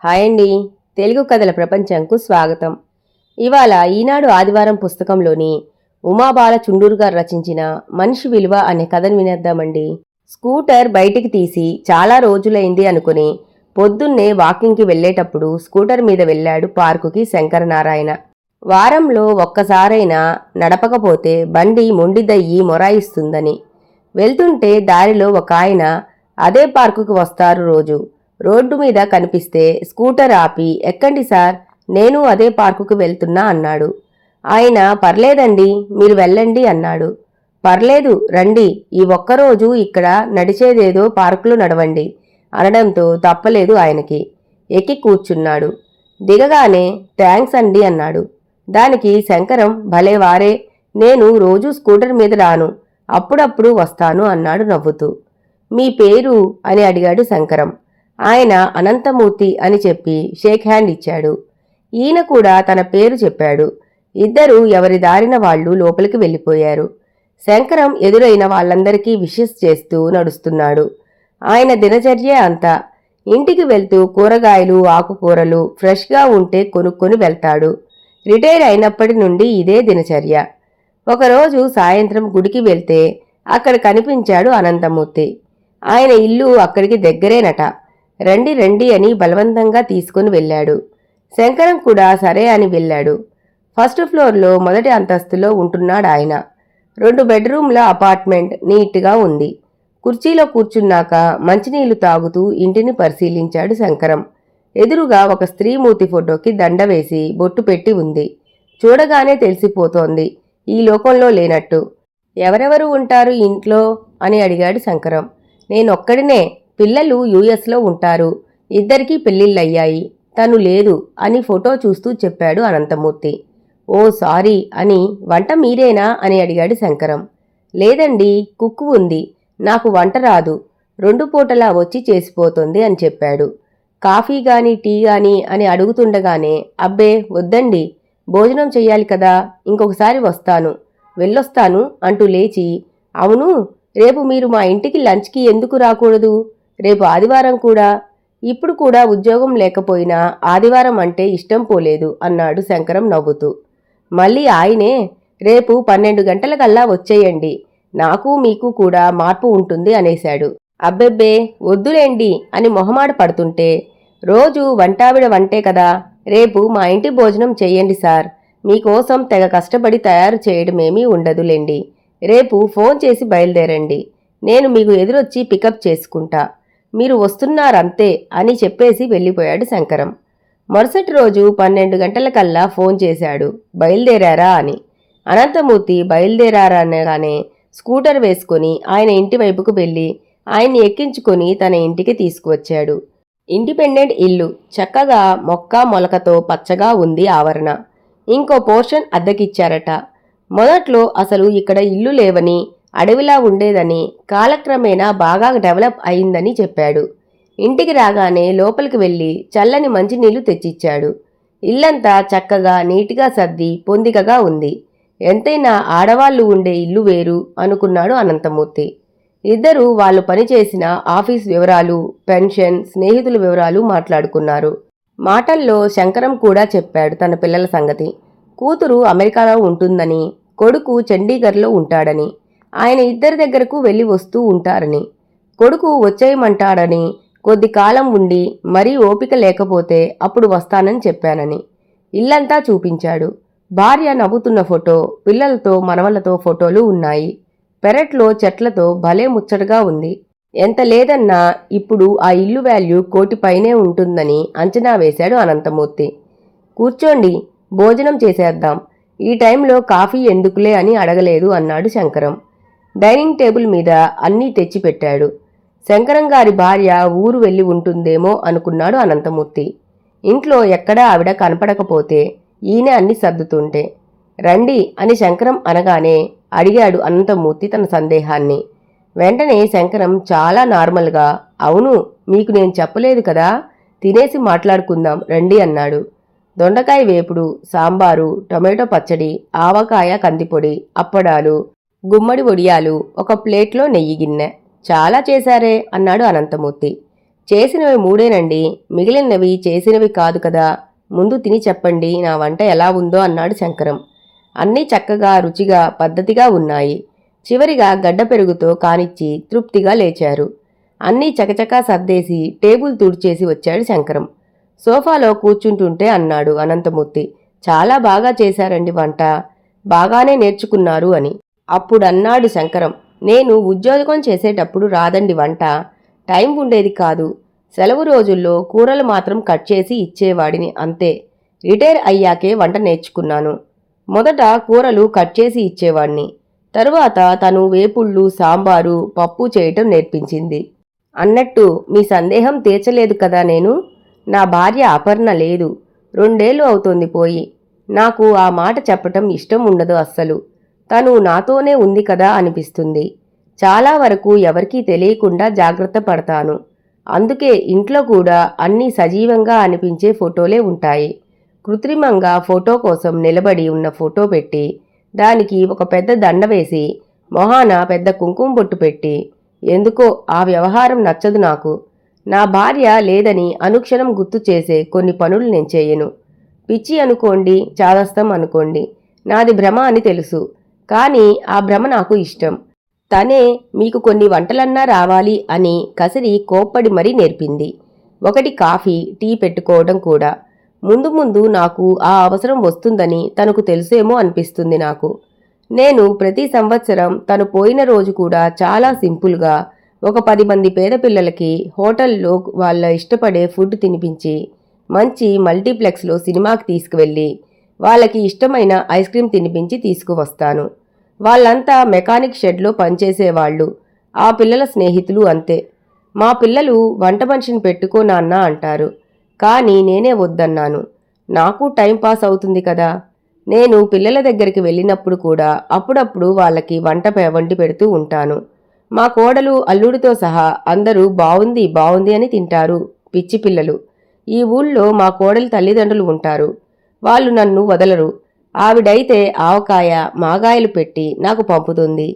Hi అండి. తెలుగు కథల ప్రపంచంకు స్వాగతం. ఇవాళ ఈనాడు ఆదివారం పుస్తకంలోని ఉమాబాల చుండూరు గారు రచించిన మనిషి విలువ అనే కథను వినేద్దామండి. స్కూటర్ బయటికి తీసి చాలా రోజులైంది అనుకుని పొద్దున్నే వాకింగ్కి వెళ్లేటప్పుడు స్కూటర్ మీద వెళ్ళాడు పార్కుకి శంకరనారాయణ. వారంలో ఒక్కసారైనా నడపకపోతే బండి మొండిదయ్యి మొరాయిస్తుందని. వెళ్తుంటే దారిలో ఒక ఆయన అదే పార్కుకి వస్తారు రోజు. రోడ్డు మీద కనిపిస్తే స్కూటర్ ఆపి ఎక్కండి సార్, నేను అదే పార్కుకు వెళ్తున్నా అన్నాడు. ఆయన పర్లేదండి, మీరు వెళ్ళండి అన్నాడు. పర్లేదు రండి, ఈ ఒక్కరోజు ఇక్కడ నడిచేదేదో పార్కులో నడవండి అనడంతో తప్పలేదు ఆయనకి. ఎక్కి కూర్చున్నాడు. దిగగానే థ్యాంక్స్ అండి అన్నాడు. దానికి శంకరం భలేవారే, నేను రోజూ స్కూటర్ మీద రాను, అప్పుడప్పుడు వస్తాను అన్నాడు నవ్వుతూ. మీ పేరు అని అడిగాడు శంకరం. ఆయన అనంతమూర్తి అని చెప్పి షేక్ హ్యాండ్ ఇచ్చాడు. ఈయన కూడా తన పేరు చెప్పాడు. ఇద్దరూ ఎవరి దారిన వాళ్ళు లోపలికి వెళ్ళిపోయారు. శంకరం ఎదురైన వాళ్ళందరికీ విషెస్ చేస్తూ నడుస్తున్నాడు. ఆయన దినచర్య అంతా. ఇంటికి వెళ్తూ కూరగాయలు ఆకుకూరలు ఫ్రెష్గా ఉంటే కొనుక్కొని వెళ్తాడు. రిటైర్ అయినప్పటి నుండి ఇదే దినచర్య. ఒకరోజు సాయంత్రం గుడికి వెళ్తే అక్కడ కనిపించాడు అనంతమూర్తి. ఆయన ఇల్లు అక్కడికి దగ్గరేనట. రండి రండి అని బలవంతంగా తీసుకుని వెళ్ళాడు. శంకరం కూడా సరే అని వెళ్ళాడు. ఫస్ట్ ఫ్లోర్లో మొదటి అంతస్తులో ఉంటున్నాడు ఆయన. 2 బెడ్రూమ్ల అపార్ట్మెంట్ నీట్గా ఉంది. కుర్చీలో కూర్చున్నాక మంచినీళ్లు తాగుతూ ఇంటిని పరిశీలించాడు శంకరం. ఎదురుగా ఒక స్త్రీమూర్తి ఫోటోకి దండ వేసి బొట్టు పెట్టి ఉంది. చూడగానే తెలిసిపోతోంది ఈ లోకంలో లేనట్టు. ఎవరెవరు ఉంటారు ఇంట్లో అని అడిగాడు శంకరం. నేనొక్కడినే, పిల్లలు యుఎస్లో ఉంటారు, ఇద్దరికీ పెళ్ళిళ్ళయ్యాయి, తను లేదు అని ఫోటో చూస్తూ చెప్పాడు అనంతమూర్తి. ఓ సారీ అని, వంట మీరేనా అని అడిగాడు శంకరం. లేదండి, కుక్కు ఉంది, నాకు వంట రాదు, 2 పూటలా వచ్చి చేసిపోతుంది అని చెప్పాడు. కాఫీ గాని టీ గాని అని అడుగుతుండగానే అబ్బే వద్దండి, భోజనం చెయ్యాలి కదా, ఇంకొకసారి వస్తాను, వెళ్ళొస్తాను అంటూ లేచి, అవును రేపు మీరు మా ఇంటికి లంచ్కి ఎందుకు రాకూడదు, రేపు ఆదివారం కూడా, ఇప్పుడు కూడా ఉద్యోగం లేకపోయినా ఆదివారం అంటే ఇష్టం పోలేదు అన్నాడు శంకరం నవ్వుతూ. మళ్ళీ ఆయనే, రేపు 12 గంటలకల్లా వచ్చేయండి, నాకు మీకు కూడా మార్పు ఉంటుంది అనేశాడు. అబ్బెబ్బే వద్దులేండి అని మొహమాట పడుతుంటే, రోజు వంటావిడ వంటే కదా, రేపు మా ఇంటి భోజనం చెయ్యండి సార్, మీకోసం తెగ కష్టపడి తయారు చేయడమేమీ ఉండదులేండి, రేపు ఫోన్ చేసి బయలుదేరండి, నేను మీకు ఎదురొచ్చి పికప్ చేసుకుంటా, మీరు వస్తున్నారంతే అని చెప్పేసి వెళ్ళిపోయాడు శంకరం. మరుసటి రోజు 12 గంటలకల్లా ఫోన్ చేశాడు, బయలుదేరారా అని. అనంతమూర్తి బయలుదేరారా అనగానే స్కూటర్ వేసుకుని ఆయన ఇంటి వైపుకు వెళ్ళి ఆయన్ని ఎక్కించుకొని తన ఇంటికి తీసుకువచ్చాడు. ఇండిపెండెంట్ ఇల్లు, చక్కగా మొక్క మొలకతో పచ్చగా ఉంది ఆవరణ. ఇంకో పోర్షన్ అద్దెకిచ్చారట. మొదట్లో అసలు ఇక్కడ ఇల్లు లేవని, అడవిలా ఉండేదని, కాలక్రమేణా బాగా డెవలప్ అయిందని చెప్పాడు. ఇంటికి రాగానే లోపలికి వెళ్ళి చల్లని మంచినీళ్లు తెచ్చిచ్చాడు. ఇల్లంతా చక్కగా నీటిగా సర్ది పొందికగా ఉంది. ఎంతైనా ఆడవాళ్లు ఉండే ఇల్లు వేరు అనుకున్నాడు అనంతమూర్తి. ఇద్దరూ వాళ్ళు పనిచేసిన ఆఫీస్ వివరాలు, పెన్షన్, స్నేహితుల వివరాలు మాట్లాడుకున్నారు. మాటల్లో శంకరం కూడా చెప్పాడు తన పిల్లల సంగతి. కూతురు అమెరికాలో ఉంటుందని, కొడుకు చండీగఢ్లో ఉంటాడని, ఆయన ఇద్దరి దగ్గరకు వెళ్ళి వస్తూ ఉంటారని, కొడుకు వచ్చేయమంటాడని, కొద్ది కాలం ఉండి మరీ ఓపిక లేకపోతే అప్పుడు వస్తానని చెప్పానని. ఇల్లంతా చూపించాడు. భార్య నవ్వుతున్న ఫోటో, పిల్లలతో మనవలతో ఫోటోలు ఉన్నాయి. పెరట్లో చెట్లతో భలే ముచ్చటగా ఉంది. ఎంత లేదన్నా ఇప్పుడు ఆ ఇల్లు వాల్యూ 1 కోటి పైనే ఉంటుందని అంచనా వేశాడు అనంతమూర్తి. కూర్చోండి, భోజనం చేసేద్దాం, ఈ టైంలో కాఫీ ఎందుకులే అని అడగలేదు అన్నాడు శంకరం. డైనింగ్ టేబుల్ మీద అన్నీ తెచ్చిపెట్టాడు. శంకరం గారి భార్య ఊరు వెళ్ళి ఉంటుందేమో అనుకున్నాడు అనంతమూర్తి. ఇంట్లో ఎక్కడా ఆవిడ కనపడకపోతే ఈయన అన్ని సర్దుతుంటే. రండి అని శంకరం అనగానే అడిగాడు అనంతమూర్తి తన సందేహాన్ని. వెంటనే శంకరం చాలా నార్మల్గా, అవును మీకు నేను చెప్పలేదు కదా, తినేసి మాట్లాడుకుందాం రండి అన్నాడు. దొండకాయ వేపుడు, సాంబారు, టొమాటో పచ్చడి, ఆవకాయ కందిపొడి, అప్పడాలు, గుమ్మడి వడియాలు, ఒక ప్లేట్లో నెయ్యి గిన్నె. చాలా చేశారే అన్నాడు అనంతమూర్తి. చేసినవి 3 మిగిలినవి చేసినవి కాదు కదా, ముందు తిని చెప్పండి నా వంట ఎలా ఉందో అన్నాడు శంకరం. అన్నీ చక్కగా రుచిగా పద్ధతిగా ఉన్నాయి. చివరిగా గడ్డ పెరుగుతో కానిచ్చి తృప్తిగా లేచారు. అన్నీ చకచకా సర్దేసి టేబుల్ తుడిచేసి వచ్చాడు శంకరం. సోఫాలో కూర్చుంటుంటే అన్నాడు అనంతమూర్తి, చాలా బాగా చేశారండి వంట, బాగానే నేర్చుకున్నారు అని. అప్పుడన్నాడు శంకరం, నేను ఉద్యోగం చేసేటప్పుడు రాదండి వంట, టైం ఉండేది కాదు. సెలవు రోజుల్లో కూరలు మాత్రం కట్ చేసి ఇచ్చేవాడిని అంతే. రిటైర్ అయ్యాకే వంట నేర్చుకున్నాను. మొదట కూరలు కట్ చేసి ఇచ్చేవాణ్ణి. తరువాత తను వేపుళ్ళు, సాంబారు, పప్పు చేయటం నేర్పించింది. అన్నట్టు మీ సందేహం తీర్చలేదు కదా నేను? నా భార్య అపర్ణ లేదు, 2 ఏళ్ళు అవుతోంది పోయి. నాకు ఆ మాట చెప్పటం ఇష్టం ఉండదు అస్సలు. తను నాతోనే ఉంది కదా అనిపిస్తుంది. చాలా వరకు ఎవరికీ తెలియకుండా జాగ్రత్త పడతాను. అందుకే ఇంట్లో కూడా అన్నీ సజీవంగా అనిపించే ఫోటోలే ఉంటాయి. కృత్రిమంగా ఫోటో కోసం నిలబడి ఉన్న ఫోటో పెట్టి, దానికి ఒక పెద్ద దండ వేసి, మొహాన పెద్ద కుంకుమ బొట్టు పెట్టి, ఎందుకో ఆ వ్యవహారం నచ్చదు నాకు. నా భార్య లేదని అనుక్షణం గుర్తు చేసే కొన్ని పనులు నేను చేయను. పిచ్చి అనుకోండి, చాదస్తం అనుకోండి, నాది భ్రమ అని తెలుసు. కానీ ఆ భ్రమ నాకు ఇష్టం. తనే మీకు కొన్ని వంటలన్నా రావాలి అని కసిరి కోప్పడి మరీ నేర్పింది. ఒకటి కాఫీ, టీ పెట్టుకోవడం కూడా. ముందు ముందు నాకు ఆ అవసరం వస్తుందని తనకు తెలుసేమో అనిపిస్తుంది నాకు. నేను ప్రతి సంవత్సరం తను పోయిన రోజు కూడా చాలా సింపుల్గా ఒక 10 మంది పేద పిల్లలకి హోటల్లో వాళ్ళ ఇష్టపడే ఫుడ్ తినిపించి, మంచి మల్టీప్లెక్స్లో సినిమాకి తీసుకువెళ్ళి, వాళ్ళకి ఇష్టమైన ఐస్ క్రీమ్ తినిపించి తీసుకువస్తాను. వాళ్ళంతా మెకానిక్ షెడ్లో పనిచేసేవాళ్ళు. ఆ పిల్లల స్నేహితులు అంతే. మా పిల్లలు వంట మనిషిని పెట్టుకో నాన్న అంటారు. కానీ నేనే వద్దన్నాను. నాకు టైంపాస్ అవుతుంది కదా. నేను పిల్లల దగ్గరికి వెళ్ళినప్పుడు కూడా అప్పుడప్పుడు వాళ్ళకి వండి పెడుతూ ఉంటాను. మా కోడలు అల్లుడితో సహా అందరూ బావుంది బావుంది అని తింటారు. పిచ్చి పిల్లలు. ఈ ఊళ్ళో మా కోడలి తల్లిదండ్రులు ఉంటారు. వాళ్ళు నన్ను వదలరు. ఆవిడైతే ఆవకాయ, మాగాయలు పెట్టి నాకు పంపుతుంది.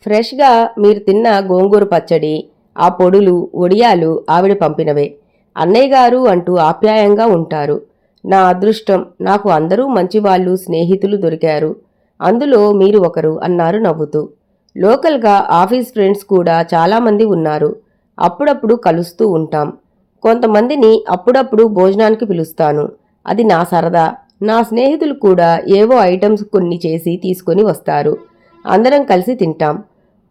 ఫ్రెష్గా మీరు తిన్న గోంగూర పచ్చడి, ఆ పొడులు, వడియాలు ఆవిడ పంపినవే. అన్నయ్య గారు అంటూ ఆప్యాయంగా ఉంటారు. నా అదృష్టం, నాకు అందరూ మంచివాళ్ళు, స్నేహితులు దొరికారు. అందులో మీరు ఒకరు అన్నారు నవ్వుతూ. లోకల్గా ఆఫీస్ ఫ్రెండ్స్ కూడా చాలామంది ఉన్నారు. అప్పుడప్పుడు కలుస్తూ ఉంటాం. కొంతమందిని అప్పుడప్పుడు భోజనానికి పిలుస్తాను. అది నా సరదా. నా స్నేహితులు కూడా ఏవో ఐటమ్స్ కొన్ని చేసి తీసుకొని వస్తారు. అందరం కలిసి తింటాం.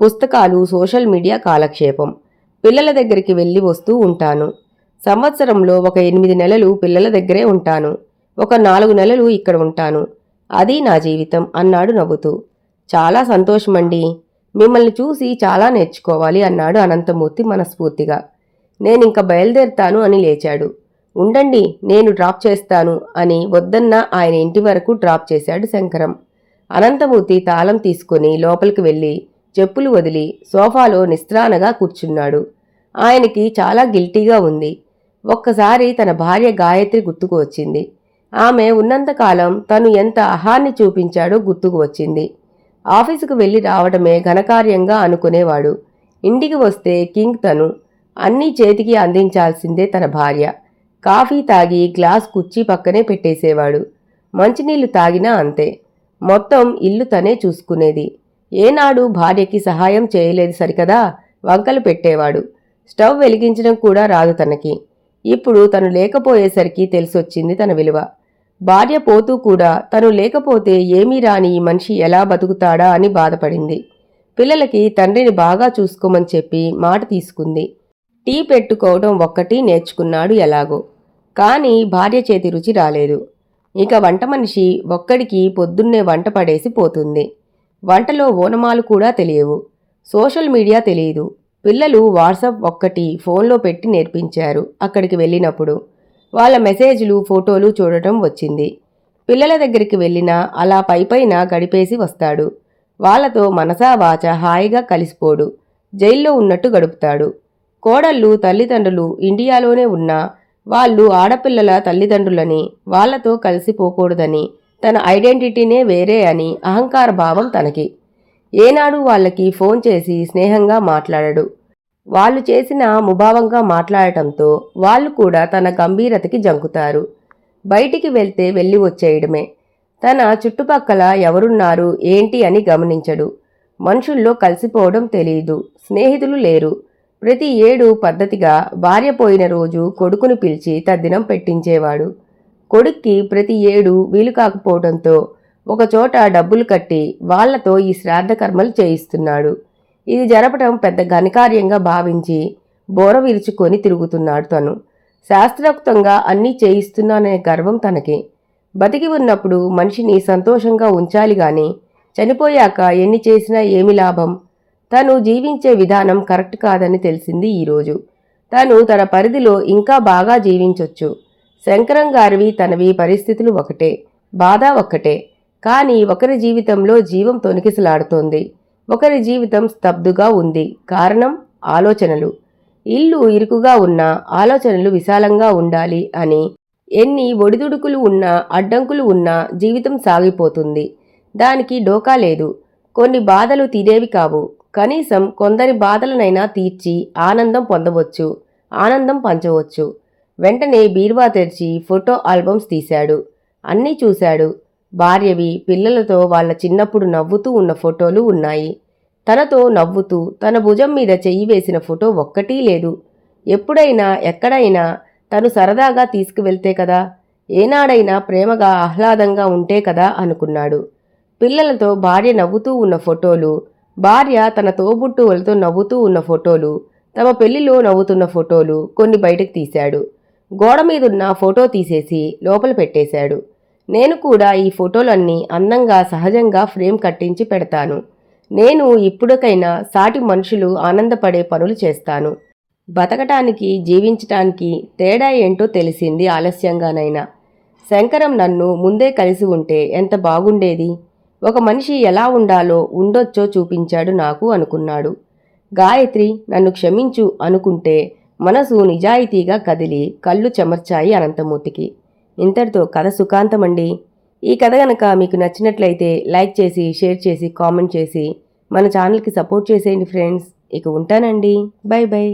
పుస్తకాలు, సోషల్ మీడియా కాలక్షేపం. పిల్లల దగ్గరికి వెళ్ళి వస్తూ ఉంటాను. సంవత్సరంలో ఒక 8 నెలలు పిల్లల దగ్గరే ఉంటాను. ఒక 4 నెలలు ఇక్కడ ఉంటాను. అది నా జీవితం అన్నాడు నవ్వుతూ. చాలా సంతోషమండి. మిమ్మల్ని చూసి చాలా నేర్చుకోవాలి అన్నాడు అనంతమూర్తి మనస్ఫూర్తిగా. నేనింక బయలుదేరుతాను అని లేచాడు. ఉండండి, నేను డ్రాప్ చేస్తాను అని వద్దన్న ఆయన ఇంటి వరకు డ్రాప్ చేశాడు శంకరం. అనంతమూర్తి తాళం తీసుకుని లోపలికి వెళ్ళి చెప్పులు వదిలి సోఫాలో నిస్త్రాణగా కూర్చున్నాడు. ఆయనకి చాలా గిల్టీగా ఉంది. ఒక్కసారి తన భార్య గాయత్రి గుర్తుకు వచ్చింది. ఆమె ఉన్నంతకాలం తను ఎంత అహాన్ని చూపించాడో గుర్తుకు వచ్చింది. ఆఫీసుకు వెళ్ళి రావడమే ఘనకార్యంగా అనుకునేవాడు. ఇంటికి వస్తే కింగ్ తను. అన్నీ చేతికి అందించాల్సిందే తన భార్య. కాఫీ తాగి గ్లాస్ కుర్చీ పక్కనే పెట్టేసేవాడు. మంచినీళ్లు తాగినా అంతే. మొత్తం ఇల్లు తనే చూసుకునేది. ఏనాడు భార్యకి సహాయం చేయలేదు సరికదా, వంకలు పెట్టేవాడు. స్టవ్ వెలిగించడం కూడా రాదు తనకి. ఇప్పుడు తను లేకపోయేసరికి తెలిసొచ్చింది తన విలువ. భార్య పోతూ కూడా తను లేకపోతే ఏమీ రాని ఈ మనిషి ఎలా బతుకుతాడా అని బాధపడింది. పిల్లలకి తండ్రిని బాగా చూసుకోమని చెప్పి మాట తీసుకుంది. టీ పెట్టుకోవడం ఒక్కటి నేర్చుకున్నాడు ఎలాగో. కానీ భార్య చేతి రుచి రాలేదు. ఇక వంట మనిషి ఒక్కడికి పొద్దున్నే వంట పడేసి పోతుంది. వంటలో ఓనమాలు కూడా తెలియవు. సోషల్ మీడియా తెలియదు. పిల్లలు వాట్సాప్ ఒక్కటి ఫోన్లో పెట్టి నేర్పించారు. అక్కడికి వెళ్ళినప్పుడు వాళ్ళ మెసేజ్లు, ఫోటోలు చూడటం వచ్చింది. పిల్లల దగ్గరికి వెళ్ళినా అలా పైపైన గడిపేసి వస్తాడు. వాళ్లతో మనసా వాచ హాయిగా కలిసిపోడు. జైల్లో ఉన్నట్టు గడుపుతాడు. కోడళ్ళు, తల్లిదండ్రులు ఇండియాలోనే ఉన్నా వాళ్ళు ఆడపిల్లల తల్లిదండ్రులని, వాళ్లతో కలిసిపోకూడదని, తన ఐడెంటిటీనే వేరే అని అహంకార భావం తనకి. ఏనాడు వాళ్ళకి ఫోన్ చేసి స్నేహంగా మాట్లాడడు. వాళ్ళు చేసిన ముభావంగా మాట్లాడటంతో వాళ్ళు కూడా తన గంభీరతకి జంకుతారు. బయటికి వెళ్తే వెళ్ళి వచ్చేయడమే. తన చుట్టుపక్కల ఎవరున్నారు ఏంటి అని గమనించడు. మనుషుల్లో కలిసిపోవడం తెలియదు. స్నేహితులు లేరు. ప్రతి ఏడు పద్ధతిగా భార్య పోయిన రోజు కొడుకుని పిలిచి తద్దినం పెట్టించేవాడు. కొడుక్కి ప్రతి ఏడు వీలు కాకపోవడంతో ఒకచోట డబ్బులు కట్టి వాళ్లతో ఈ శ్రాద్ధ కర్మలు చేయిస్తున్నాడు. ఇది జరపటం పెద్ద ఘనకార్యంగా భావించి బోర విరుచుకొని తిరుగుతున్నాడు తను. శాస్త్రోక్తంగా అన్నీ చేయిస్తున్నాననే గర్వం తనకి. బతికి ఉన్నప్పుడు మనిషిని సంతోషంగా ఉంచాలి గాని చనిపోయాక ఎన్ని చేసినా ఏమి లాభం? తను జీవించే విధానం కరెక్ట్ కాదని తెలిసింది ఈరోజు. తను తన పరిధిలో ఇంకా బాగా జీవించొచ్చు. శంకరం గారివి తనవి పరిస్థితులు ఒకటే, బాధ ఒక్కటే. కానీ ఒకరి జీవితంలో జీవం తొణికిసలాడుతోంది. ఒకరి జీవితం స్తబ్దుగా ఉంది. కారణం ఆలోచనలు. ఇల్లు ఇరుకుగా ఉన్నా ఆలోచనలు విశాలంగా ఉండాలి అని ఎన్ని ఒడిదుడుకులు ఉన్నా అడ్డంకులు ఉన్నా జీవితం సాగిపోతుంది. దానికి డోకా లేదు. కొన్ని బాధలు తీరేవి కావు. కనీసం కొందరి బాధలనైనా తీర్చి ఆనందం పొందవచ్చు, ఆనందం పంచవచ్చు. వెంటనే బీరువా తెరిచి ఫోటో ఆల్బమ్స్ తీశాడు. అన్నీ చూశాడు. భార్యవి, పిల్లలతో వాళ్ళ చిన్నప్పుడు నవ్వుతూ ఉన్న ఫోటోలు ఉన్నాయి. తనతో నవ్వుతూ తన భుజం మీద చెయ్యి వేసిన ఫోటో ఒక్కటీ లేదు. ఎప్పుడైనా ఎక్కడైనా తను సరదాగా తీసుకువెళ్తే కదా, ఏనాడైనా ప్రేమగా ఆహ్లాదంగా ఉంటే కదా అనుకున్నాడు. పిల్లలతో భార్య నవ్వుతూ ఉన్న ఫోటోలు, భార్య తన తోబుట్టువులతో నవ్వుతూ ఉన్న ఫోటోలు, తమ పెళ్లిలో నవ్వుతున్న ఫోటోలు కొన్ని బయటకు తీశాడు. గోడ మీదున్న ఫోటో తీసేసి లోపల పెట్టేశాడు. నేను కూడా ఈ ఫోటోలన్నీ అందంగా సహజంగా ఫ్రేమ్ కట్టించి పెడతాను. నేను ఇప్పుడికైనా సాటి మనుషులు ఆనందపడే పనులు చేస్తాను. బతకటానికి జీవించటానికి తేడా ఏంటో తెలిసింది ఆలస్యంగానైనా. శంకరం నన్ను ముందే కలిసి ఉంటే ఎంత బాగుండేది. ఒక మనిషి ఎలా ఉండాలో ఉండొచ్చో చూపించాడు నాకు అనుకున్నాడు. గాయత్రి నన్ను క్షమించు అనుకుంటే మనసు నిజాయితీగా కదిలి కళ్ళు చెమర్చాయి అనంతమూర్తికి. ఇంతటితో కథ సుఖాంతమండి. ఈ కథ గనక మీకు నచ్చినట్లయితే లైక్ చేసి, షేర్ చేసి, కామెంట్ చేసి మన ఛానల్కి సపోర్ట్ చేసేయండి ఫ్రెండ్స్. ఇక ఉంటానండి. By by.